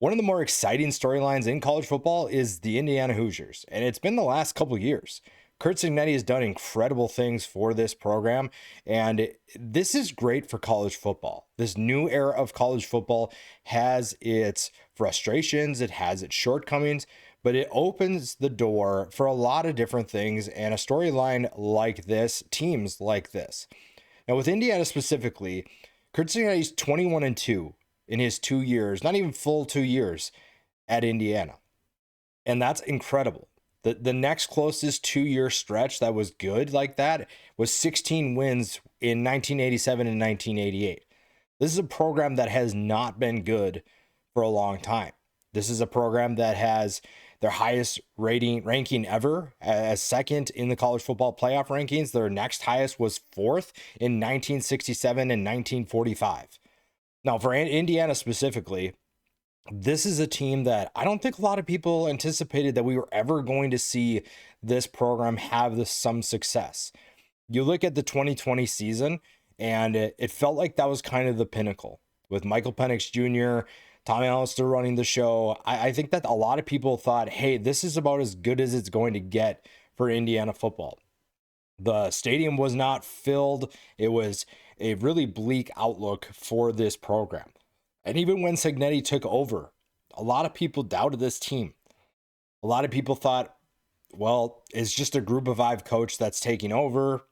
One of the more exciting storylines in college football is the Indiana Hoosiers, and it's been the last couple of years. Curt Cignetti has done incredible things for this program, and this is great for college football. This new era of college football has its frustrations, it has its shortcomings, but it opens the door for a lot of different things and a storyline like this, teams like this. Now, with Indiana specifically, Curt Cignetti's 21-2 in his 2 years, not even full 2 years at Indiana. And that's incredible. The next closest 2 year stretch that was good like that was 16 wins in 1987 and 1988. This is a program that has not been good for a long time. This is a program that has their highest ranking ever as second in the college football playoff rankings. Their next highest was fourth in 1967 and 1945. Now, for Indiana specifically, this is a team that I don't think a lot of people anticipated that we were ever going to see this program have some success. You look at the 2020 season, and it felt like that was kind of the pinnacle with Michael Penix Jr., Tommy Alistair running the show. I think that a lot of people thought, hey, this is about as good as it's going to get for Indiana football. The stadium was not filled. It was a really bleak outlook for this program. And even when Cignetti took over, a lot of people doubted this team. A lot of people thought, well, it's just a group of five coach that's taking over.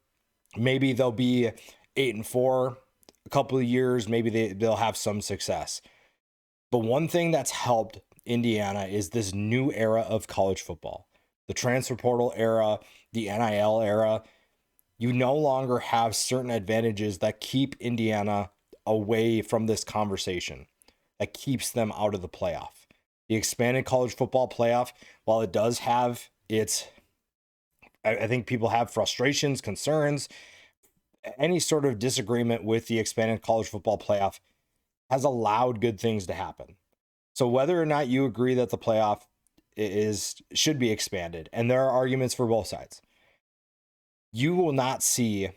Maybe they'll be 8-4 a couple of years. Maybe they'll have some success. But one thing that's helped Indiana is this new era of college football. The transfer portal era, the NIL era. You no longer have certain advantages that keep Indiana away from this conversation, that keeps them out of the playoff. The expanded college football playoff, while it does have its, I think people have frustrations, concerns, any sort of disagreement with the expanded college football playoff has allowed good things to happen. So whether or not you agree that the playoff should be expanded, and there are arguments for both sides, you will not see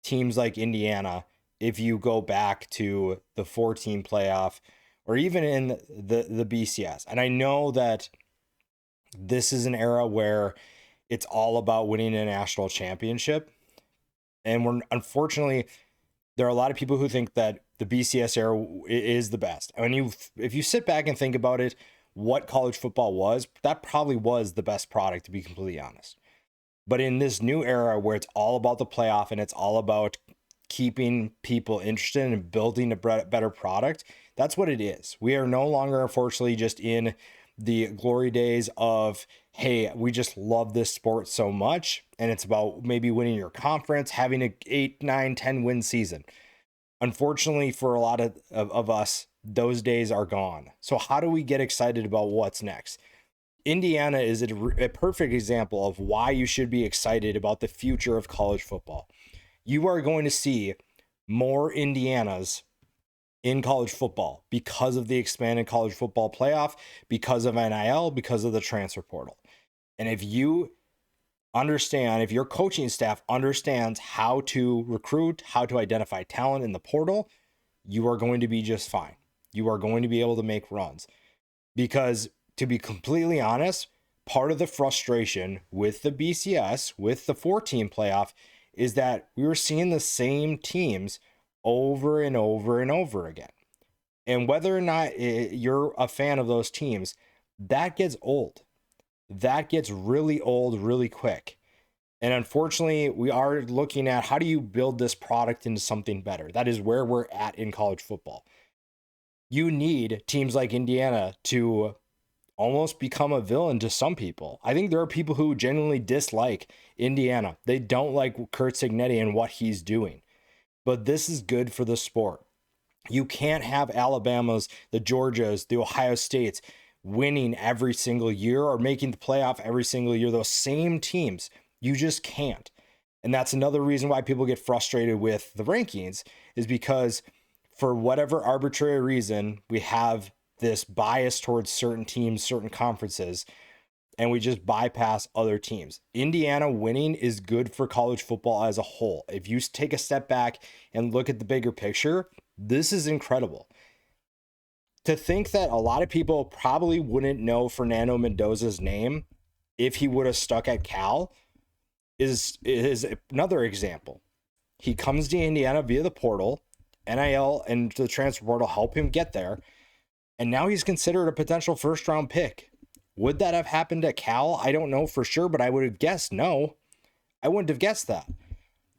teams like Indiana if you go back to the 4-team playoff or even in the BCS. And I know that this is an era where it's all about winning a national championship. And unfortunately, there are a lot of people who think that the BCS era is the best. I mean, if you sit back and think about it, what college football was, that probably was the best product, to be completely honest. But in this new era where it's all about the playoff and it's all about keeping people interested and building a better product, that's what it is. We are no longer, unfortunately, just in the glory days of, hey, we just love this sport so much, and it's about maybe winning your conference, having an 8, 9, 10 win season. Unfortunately, for a lot of us, those days are gone. So how do we get excited about what's next? Indiana is a perfect example of why you should be excited about the future of college football. You are going to see more Indianas in college football because of the expanded college football playoff, because of NIL, because of the transfer portal. And if you understand, if your coaching staff understands how to recruit, how to identify talent in the portal, you are going to be just fine. You are going to be able to make runs. Because to be completely honest, part of the frustration with the BCS, with the 4-team playoff, is that we were seeing the same teams over and over and over again. And whether or not you're a fan of those teams, that gets old. That gets really old really quick. And unfortunately, we are looking at how do you build this product into something better? That is where we're at in college football. You need teams like Indiana to almost become a villain to some people. I think there are people who genuinely dislike Indiana. They don't like Curt Cignetti and what he's doing. But this is good for the sport. You can't have Alabamas, the Georgias, the Ohio States winning every single year or making the playoff every single year. Those same teams, you just can't. And that's another reason why people get frustrated with the rankings, is because for whatever arbitrary reason, we have this bias towards certain teams, certain conferences, and we just bypass other teams. Indiana winning is good for college football as a whole. If you take a step back and look at the bigger picture, this is incredible. To think that a lot of people probably wouldn't know Fernando Mendoza's name if he would have stuck at Cal is another example. He comes to Indiana via the portal, NIL and the transfer portal help him get there, and now he's considered a potential first-round pick. Would that have happened at Cal? I don't know for sure, but I would have guessed no. I wouldn't have guessed that.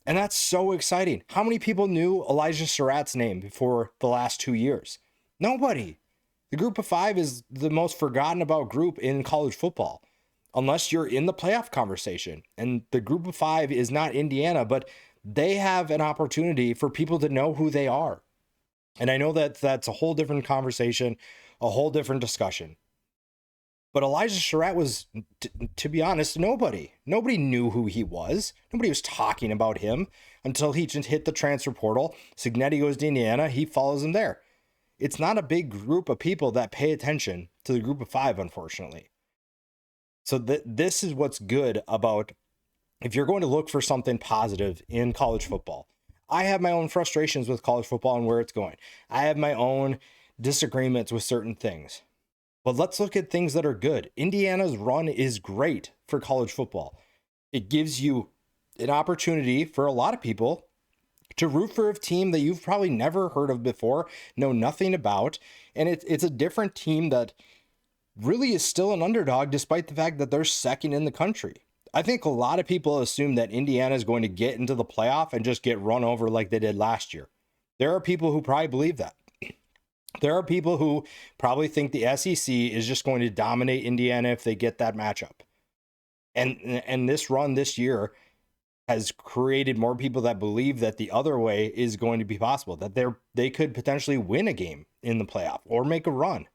And that's so exciting. How many people knew Elijah Surratt's name before the last 2 years? Nobody. The group of five is the most forgotten about group in college football, unless you're in the playoff conversation. And the group of five is not Indiana, but they have an opportunity for people to know who they are. And I know that that's a whole different conversation, a whole different discussion. But Elijah Surratt was, to be honest, nobody. Nobody knew who he was. Nobody was talking about him until he just hit the transfer portal. Cignetti goes to Indiana. He follows him there. It's not a big group of people that pay attention to the group of five, unfortunately. So this is what's good about if you're going to look for something positive in college football. I have my own frustrations with college football and where it's going. I have my own disagreements with certain things. But let's look at things that are good. Indiana's run is great for college football. It gives you an opportunity for a lot of people to root for a team that you've probably never heard of before, know nothing about. And it's a different team that really is still an underdog despite the fact that they're second in the country. I think a lot of people assume that Indiana is going to get into the playoff and just get run over like they did last year. There are people who probably believe that. There are people who probably think the SEC is just going to dominate Indiana if they get that matchup. And this run this year has created more people that believe that the other way is going to be possible, that they could potentially win a game in the playoff or make a run.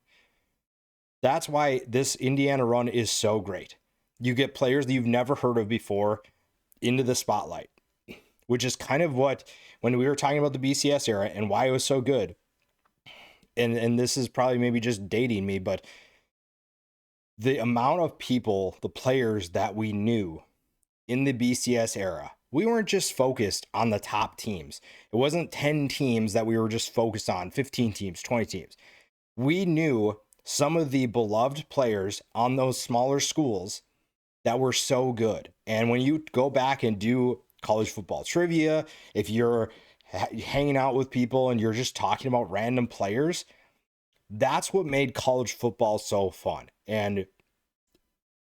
That's why this Indiana run is so great. You get players that you've never heard of before into the spotlight, which is kind of what, when we were talking about the BCS era and why it was so good, and this is probably maybe just dating me, but the amount of people, the players that we knew in the BCS era, we weren't just focused on the top teams. It wasn't 10 teams that we were just focused on, 15 teams, 20 teams. We knew some of the beloved players on those smaller schools that were so good. And when you go back and do college football trivia, if you're hanging out with people and you're just talking about random players, that's what made college football so fun. And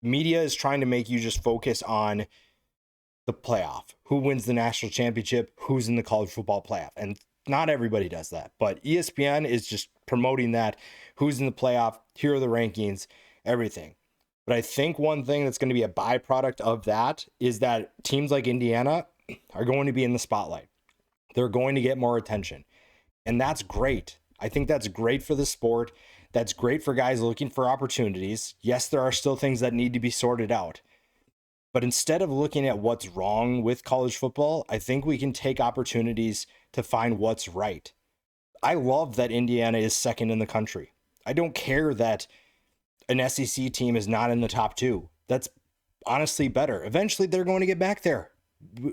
media is trying to make you just focus on the playoff, who wins the national championship, who's in the college football playoff. And not everybody does that, but ESPN is just promoting that, who's in the playoff, here are the rankings, everything. But I think one thing that's going to be a byproduct of that is that teams like Indiana are going to be in the spotlight. They're going to get more attention. And that's great. I think that's great for the sport. That's great for guys looking for opportunities. Yes, there are still things that need to be sorted out. But instead of looking at what's wrong with college football, I think we can take opportunities to find what's right. I love that Indiana is second in the country. I don't care that an SEC team is not in the top two. That's honestly better. Eventually, they're going to get back there.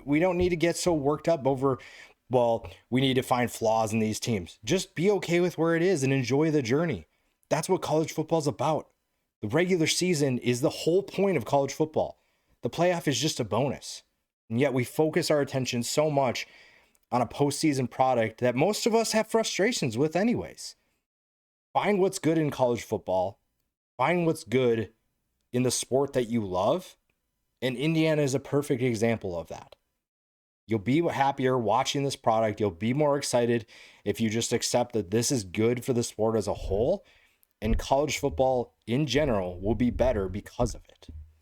We don't need to get so worked up over, well, we need to find flaws in these teams. Just be okay with where it is and enjoy the journey. That's what college football is about. The regular season is the whole point of college football. The playoff is just a bonus. And yet we focus our attention so much on a postseason product that most of us have frustrations with anyways. Find what's good in college football. Find what's good in the sport that you love. And Indiana is a perfect example of that. You'll be happier watching this product. You'll be more excited if you just accept that this is good for the sport as a whole. And college football in general will be better because of it.